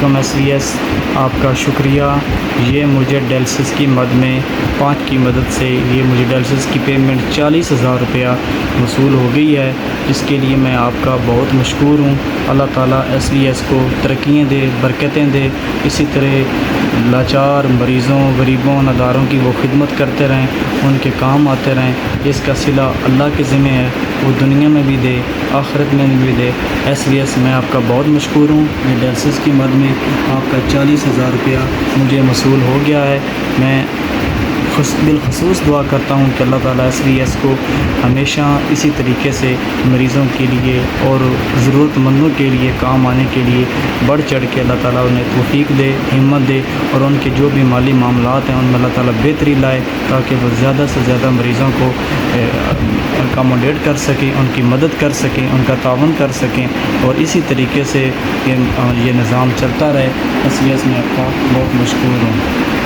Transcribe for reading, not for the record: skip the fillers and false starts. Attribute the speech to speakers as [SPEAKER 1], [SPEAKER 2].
[SPEAKER 1] علیکم SVS، آپ کا شکریہ۔ یہ مجھے ڈیلسس کی مد میں 5 کی مدد سے یہ مجھے ڈیلسس کی پیمنٹ 40,000 روپیہ وصول ہو گئی ہے، جس کے لیے میں آپ کا بہت مشکور ہوں۔ اللہ تعالیٰ SVS کو ترقیاں دے، برکتیں دے، اسی طرح لاچار مریضوں، غریبوں، نداروں کی وہ خدمت کرتے رہیں، ان کے کام آتے رہیں۔ اس کا صلہ اللہ کے ذمہ ہے، وہ دنیا میں بھی دے، آخرت میں بھی دے۔ SVS میں آپ کا بہت مشکور ہوں۔ یہ ڈیلسس کی مد میں آپ کا 40,000 روپیہ مجھے موصول ہو گیا ہے۔ میں بالخصوص دعا کرتا ہوں کہ اللہ تعالیٰ SVS کو ہمیشہ اسی طریقے سے مریضوں کے لیے اور ضرورت مندوں کے لیے کام آنے کے لیے بڑھ چڑھ کے اللہ تعالیٰ انہیں توفیق دے، ہمت دے، اور ان کے جو بھی مالی معاملات ہیں ان میں اللہ تعالیٰ بہتری لائے، تاکہ وہ زیادہ سے زیادہ مریضوں کو اکاموڈیٹ کر سکیں، ان کی مدد کر سکیں، ان کا تعاون کر سکیں، اور اسی طریقے سے یہ نظام چلتا رہے۔ SVS میں آپ کا بہت مشکور ہوں۔